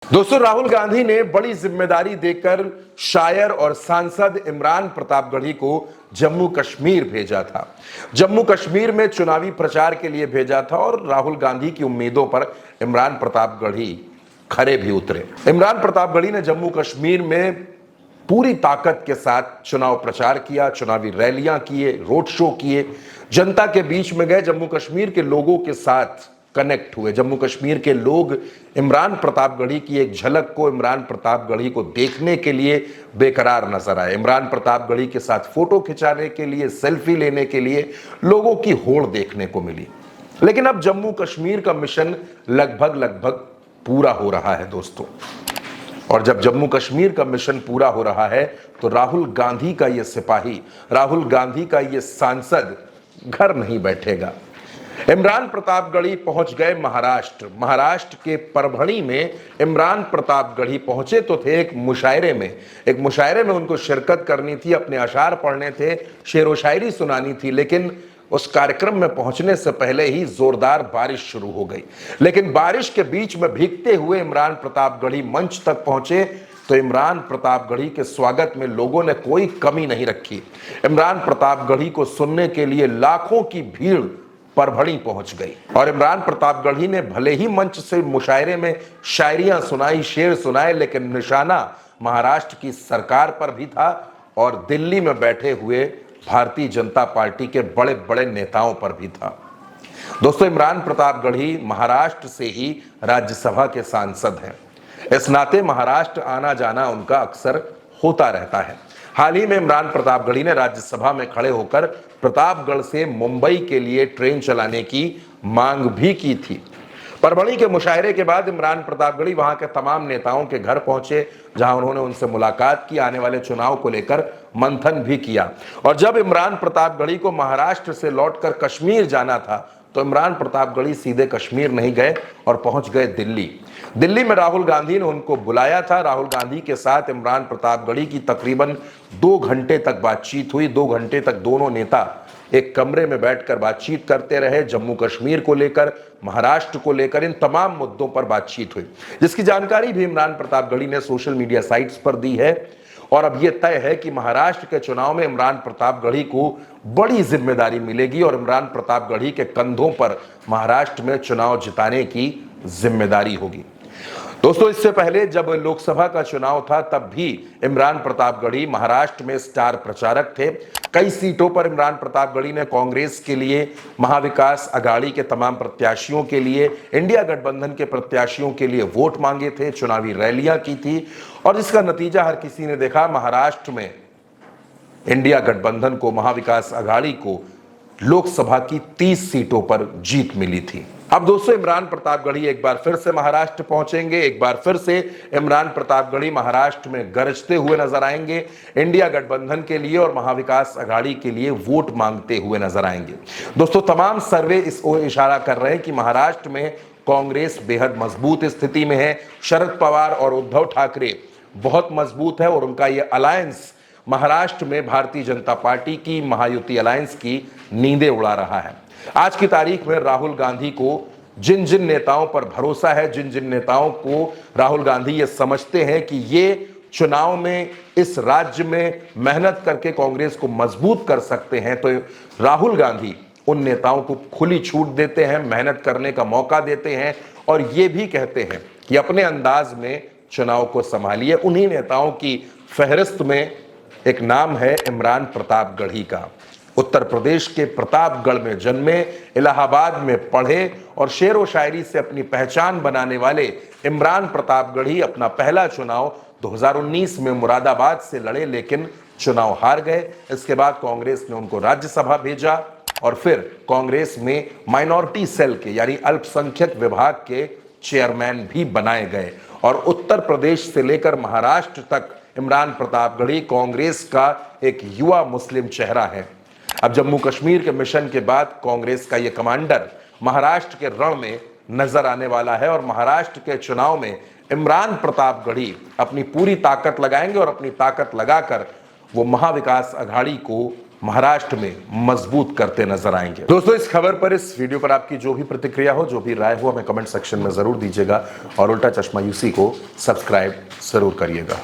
दोस्तों, राहुल गांधी ने बड़ी जिम्मेदारी देकर शायर और सांसद इमरान प्रतापगढ़ी को जम्मू कश्मीर भेजा था। जम्मू कश्मीर में चुनावी प्रचार के लिए भेजा था और राहुल गांधी की उम्मीदों पर इमरान प्रतापगढ़ी खरे भी उतरे। इमरान प्रतापगढ़ी ने जम्मू कश्मीर में पूरी ताकत के साथ चुनाव प्रचार किया, चुनावी रैलियां किए, रोड शो किए, जनता के बीच में गए, जम्मू कश्मीर के लोगों के साथ कनेक्ट हुए। जम्मू कश्मीर के लोग इमरान प्रतापगढ़ी की एक झलक को, इमरान प्रतापगढ़ी को देखने के लिए बेकरार नजर आए। इमरान प्रतापगढ़ी के साथ फोटो खिंचाने के लिए, सेल्फी लेने के लिए लोगों की होड़ देखने को मिली। लेकिन अब जम्मू कश्मीर का मिशन लगभग पूरा हो रहा है दोस्तों। और जब जम्मू कश्मीर का मिशन पूरा हो रहा है तो राहुल गांधी का ये सिपाही, राहुल गांधी का ये सांसद घर नहीं बैठेगा। इमरान प्रतापगढ़ी पहुंच गए महाराष्ट्र के परभणी में इमरान प्रतापगढ़ी पहुंचे तो थे एक मुशायरे में उनको शिरकत करनी थी, अपने अशार पढ़ने थे, शेर व शायरी सुनानी थी। लेकिन उस कार्यक्रम में पहुंचने से पहले ही जोरदार बारिश शुरू हो गई। लेकिन बारिश के बीच में भीगते हुए इमरान प्रतापगढ़ी मंच तक पहुंचे तो इमरान प्रतापगढ़ी के स्वागत में लोगों ने कोई कमी नहीं रखी। इमरान प्रतापगढ़ी को सुनने के लिए लाखों की भीड़ परभणी पहुंच गई और इमरान प्रतापगढ़ी ने भले ही मंच से मुशायरे में शायरियां सुनाई, शेर सुनाए, लेकिन निशाना महाराष्ट्र की सरकार पर भी था और दिल्ली में बैठे हुए भारतीय जनता पार्टी के बड़े बड़े नेताओं पर भी था। दोस्तों, इमरान प्रतापगढ़ी महाराष्ट्र से ही राज्यसभा के सांसद हैं। इस नाते महाराष्ट्र आना जाना उनका अक्सर होता रहता है। हाल ही में इमरान प्रतापगढ़ी ने राज्यसभा में खड़े होकर प्रतापगढ़ से मुंबई के लिए ट्रेन चलाने की मांग भी की थी। परभणी के मुशायरे के बाद इमरान प्रतापगढ़ी वहां के तमाम नेताओं के घर पहुंचे, जहां उन्होंने उनसे मुलाकात की, आने वाले चुनाव को लेकर मंथन भी किया। और जब इमरान प्रतापगढ़ी को महाराष्ट्र से लौटकर कश्मीर जाना था तो इमरान प्रतापगढ़ी सीधे कश्मीर नहीं गए और पहुंच गए दिल्ली में राहुल गांधी ने उनको बुलाया था। राहुल गांधी के साथ इमरान प्रतापगढ़ी की तकरीबन 2 घंटे तक बातचीत हुई। 2 घंटे तक दोनों नेता एक कमरे में बैठकर बातचीत करते रहे। जम्मू कश्मीर को लेकर, महाराष्ट्र को लेकर, इन तमाम मुद्दों पर बातचीत हुई, जिसकी जानकारी भी इमरान प्रतापगढ़ी ने सोशल मीडिया साइट्स पर दी है। और अब यह तय है कि महाराष्ट्र के चुनाव में इमरान प्रतापगढ़ी को बड़ी जिम्मेदारी मिलेगी और इमरान प्रतापगढ़ी के कंधों पर महाराष्ट्र में चुनाव जिताने की जिम्मेदारी होगी। दोस्तों, इससे पहले जब लोकसभा का चुनाव था तब भी इमरान प्रतापगढ़ी महाराष्ट्र में स्टार प्रचारक थे। कई सीटों पर इमरान प्रतापगढ़ी ने कांग्रेस के लिए, महाविकास अघाड़ी के तमाम प्रत्याशियों के लिए, इंडिया गठबंधन के प्रत्याशियों के लिए वोट मांगे थे, चुनावी रैलियां की थी और इसका नतीजा हर किसी ने देखा। महाराष्ट्र में इंडिया गठबंधन को, महाविकास अघाड़ी को लोकसभा की 30 सीटों पर जीत मिली थी। अब दोस्तों, इमरान प्रतापगढ़ी एक बार फिर से महाराष्ट्र पहुंचेंगे। एक बार फिर से इमरान प्रतापगढ़ी महाराष्ट्र में गरजते हुए नजर आएंगे, इंडिया गठबंधन के लिए और महाविकास अघाड़ी के लिए वोट मांगते हुए नजर आएंगे। दोस्तों, तमाम सर्वे इस ओर इशारा कर रहे हैं कि महाराष्ट्र में कांग्रेस बेहद मजबूत स्थिति में है। शरद पवार और उद्धव ठाकरे बहुत मजबूत है और उनका यह अलायंस महाराष्ट्र में भारतीय जनता पार्टी की महायुति अलायंस की नींदें उड़ा रहा है। आज की तारीख में राहुल गांधी को जिन जिन नेताओं पर भरोसा है, जिन जिन नेताओं को राहुल गांधी ये समझते हैं कि ये चुनाव में इस राज्य में मेहनत करके कांग्रेस को मजबूत कर सकते हैं, तो राहुल गांधी उन नेताओं को खुली छूट देते हैं, मेहनत करने का मौका देते हैं और ये भी कहते हैं कि अपने अंदाज में चुनाव को संभालिए। उन्हीं नेताओं की फहरिस्त में एक नाम है इमरान प्रतापगढ़ी का। उत्तर प्रदेश के प्रतापगढ़ में जन्मे, इलाहाबाद में पढ़े और शेर व शायरी से अपनी पहचान बनाने वाले इमरान प्रतापगढ़ी अपना पहला चुनाव 2019 में मुरादाबाद से लड़े, लेकिन चुनाव हार गए। इसके बाद कांग्रेस ने उनको राज्यसभा भेजा और फिर कांग्रेस में माइनॉरिटी सेल के, यानी अल्पसंख्यक विभाग के चेयरमैन भी बनाए गए। और उत्तर प्रदेश से लेकर महाराष्ट्र तक इमरान प्रतापगढ़ी कांग्रेस का एक युवा मुस्लिम चेहरा है। अब जम्मू कश्मीर के मिशन के बाद कांग्रेस का यह कमांडर महाराष्ट्र के रण में नजर आने वाला है और महाराष्ट्र के चुनाव में इमरान प्रतापगढ़ी अपनी पूरी ताकत लगाएंगे और अपनी ताकत लगाकर वो महाविकास अघाड़ी को महाराष्ट्र में मजबूत करते नजर आएंगे। दोस्तों, इस खबर पर, इस वीडियो पर आपकी जो भी प्रतिक्रिया हो, जो भी राय हो, हमें कमेंट सेक्शन में जरूर दीजिएगा और उल्टा चश्मा यूसी को सब्सक्राइब जरूर करिएगा।